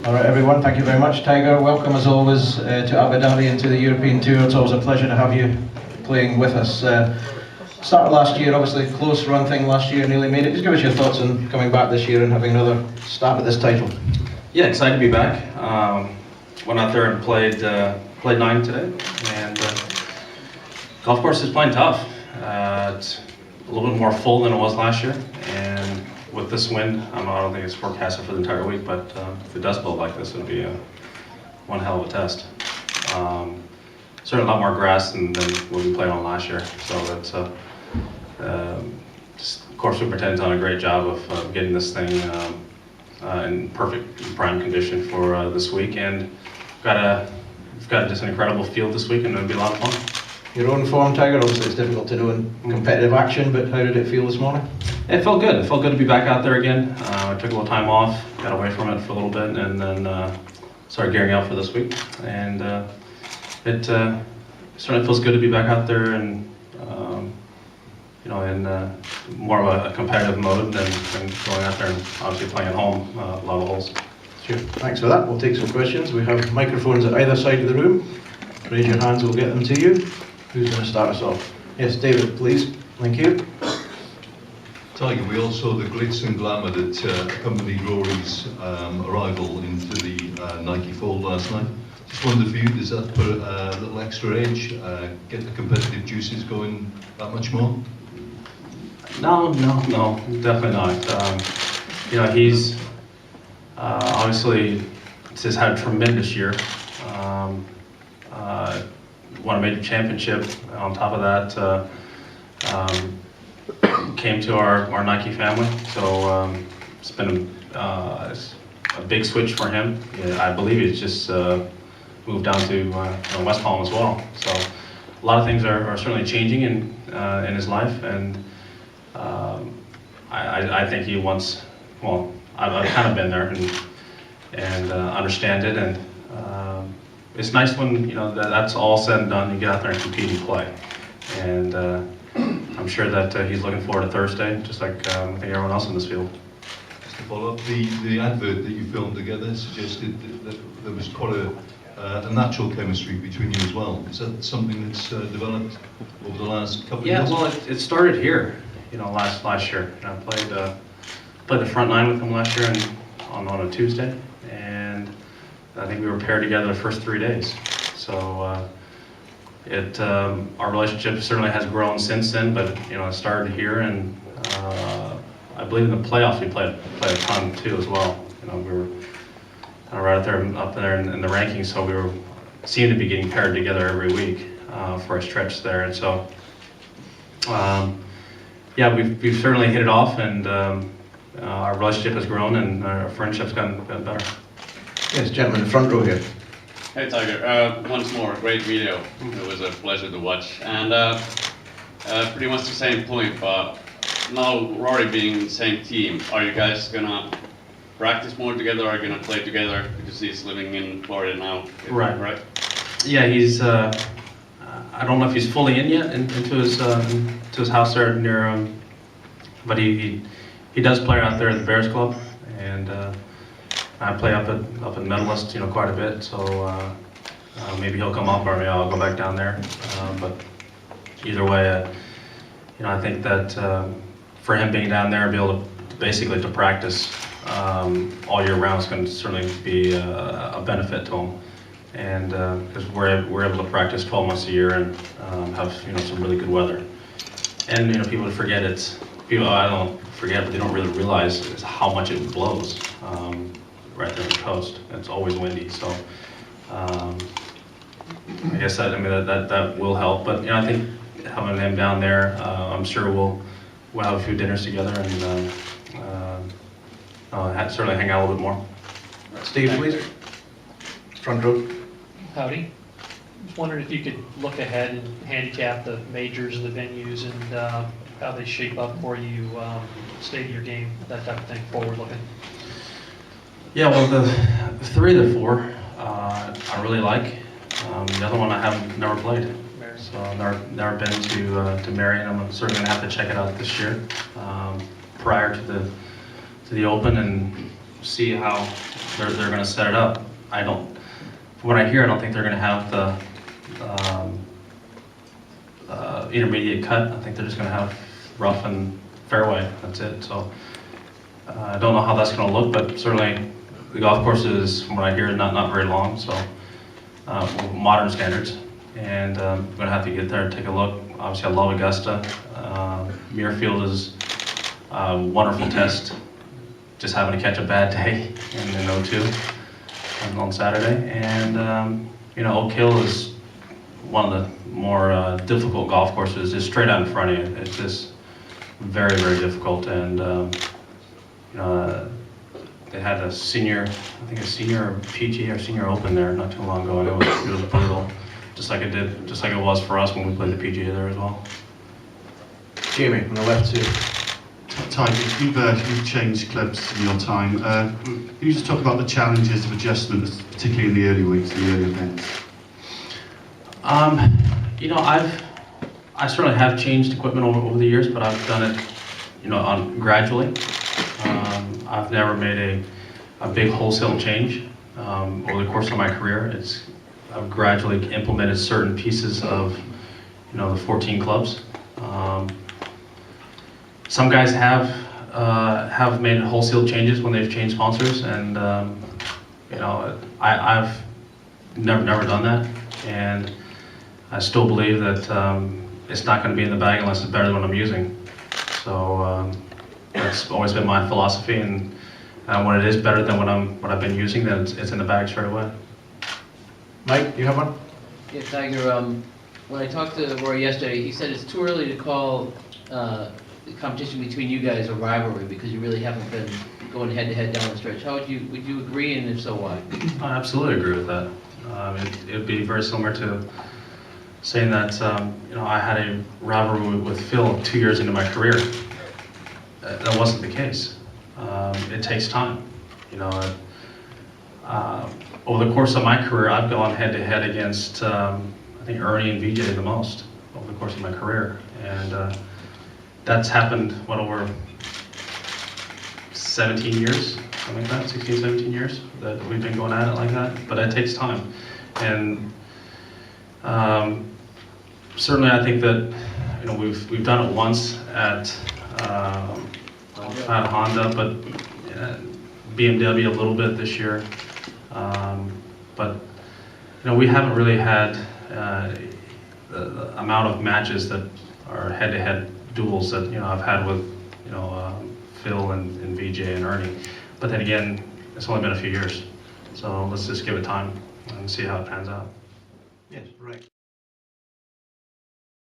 All right, everyone, thank you very much. Tiger, welcome as always to Abu Dhabi and to the European Tour. It's always a pleasure to have you playing with us. Started last year, obviously close run thing last year, nearly made it. Just give us your thoughts on coming back this year and having another stab at this title. Yeah, excited to be back. Went out there and played 9 today, and golf course is playing tough. It's a little bit more full than it was last year, and with this wind, I don't think it's forecasted for the entire week, but if it does blow like this, it'll be one hell of a test. Certainly a lot more grass than what we played on last year, so that's course superintendent's done a great job of getting this thing in perfect prime condition for this week, and we've got just an incredible field this week, and it'll be a lot of fun. Your own form, Tiger, obviously it's difficult to do in competitive action, but how did it feel this morning? It felt good. It felt good to be back out there again. I took a little time off, got away from it for a little bit, and then started gearing up for this week. And it certainly feels good to be back out there and in more of a competitive mode than going out there and obviously playing at home a lot of holes. Sure. Thanks for that. We'll take some questions. We have microphones at either side of the room. Raise your hands, we'll get them to you. Who's going to start us off? Yes, David, please. Thank you. Tiger, we all saw the glitz and glamour that accompanied Rory's arrival into the Nike Fold last night. Just wondered for you, does that put a little extra edge, get the competitive juices going that much more? No, definitely not. He's obviously just had a tremendous year. Won a major championship. On top of that, came to our Nike family. So it's been a big switch for him. Yeah, I believe he's just moved down to West Palm as well. So a lot of things are certainly changing in his life, and I think he wants. Well, I've kind of been there and understand it, and it's nice when that's all said and done. You get out there and compete and play, and I'm sure that he's looking forward to Thursday, just like I think everyone else in this field. Just to follow up, the advert that you filmed together suggested that there was quite a natural chemistry between you as well. Is that something that's developed over the last couple of years? Yeah, well, it started here, last year. I played the front nine with him last year on a Tuesday, and I think we were paired together the first 3 days. So our relationship certainly has grown since then, but it started here, and I believe in the playoffs we played a ton too as well. We were kind of right up there in the rankings, so we seemed to be getting paired together every week for a stretch there, and so yeah, we've certainly hit it off, and our relationship has grown, and our friendship's gotten better. Yes, gentleman in the front row here. Hey Tiger, once more, great video. It was a pleasure to watch. And pretty much the same point, but now Rory being in the same team, are you guys gonna practice more together, or are you gonna play together, because he's living in Florida now? Right. Yeah, he's, I don't know if he's fully in yet into his house there near, but he does play out there at the Bears Club, and I play up at Medalist, quite a bit, so maybe he'll come up, or maybe I'll go back down there. But either way, I think that for him being down there and be able to basically to practice all year round is going to certainly be a benefit to him, and because we're able to practice 12 months a year and have some really good weather. And people forget I don't forget, but they don't really realize is how much it blows. Right there on the coast. It's always windy, so I guess that will help. But I think having them down there, I'm sure we'll have a few dinners together and certainly hang out a little bit more. Steve, please. Front row. Howdy. Just wondering if you could look ahead and handicap the majors, the venues, and how they shape up for you, state of your game, that type of thing, forward looking. Yeah, well, the 3 of the 4 I really like. The other one I have never played, so I've never been to Marion. I'm certainly going to have to check it out this year, prior to the Open, and see how they're going to set it up. I don't, from what I hear, I don't think they're going to have the intermediate cut. I think they're just going to have rough and fairway. That's it. So I don't know how that's going to look, but certainly the golf course is, from what I hear, not very long. So modern standards, and I'm going to have to get there and take a look. Obviously, I love Augusta. Muirfield is a wonderful test. Just having to catch a bad day in 02 on Saturday, and you know, Oak Hill is one of the more difficult golf courses, just straight out in front of you. It's just very, very difficult, and you know, they had a senior, I think a senior PG or senior Open there not too long ago, and it was brutal, just like it was for us when we played the PGA there as well. Jamie, on the left too. Tiger, you've changed clubs in your time. Can you just talk about the challenges of adjustment, particularly in the early weeks, the early events? You know, I certainly have changed equipment over the years, but I've done it, you know, gradually. I've never made a big wholesale change over the course of my career. I've gradually implemented certain pieces of, you know, the 14 clubs. Some guys have made wholesale changes when they've changed sponsors, and you know, I've never done that, and I still believe that it's not going to be in the bag unless it's better than what I'm using. So that's always been my philosophy, and when it is better than what I've been using, then it's in the bag straight away. Mike, you have one? Yeah, Tiger, when I talked to Rory yesterday, he said it's too early to call the competition between you guys a rivalry because you really haven't been going head-to-head down the stretch. Would you agree, and if so, why? I absolutely agree with that. It would be very similar to saying that you know, I had a rivalry with Phil 2 years into my career. That wasn't the case. It takes time. You know, over the course of my career, I've gone head-to-head against I think Ernie and VJ the most over the course of my career, and that's happened, what, over 17 years, something like that, 16, 17 years that we've been going at it like that, but it takes time. And certainly I think that, you know, we've done it once at Honda, but BMW a little bit this year. But, you know, we haven't really had the amount of matches that are head-to-head duels that, you know, I've had with, you know, Phil and VJ and Ernie. But then again, it's only been a few years. So let's just give it time and see how it pans out. Yes, right.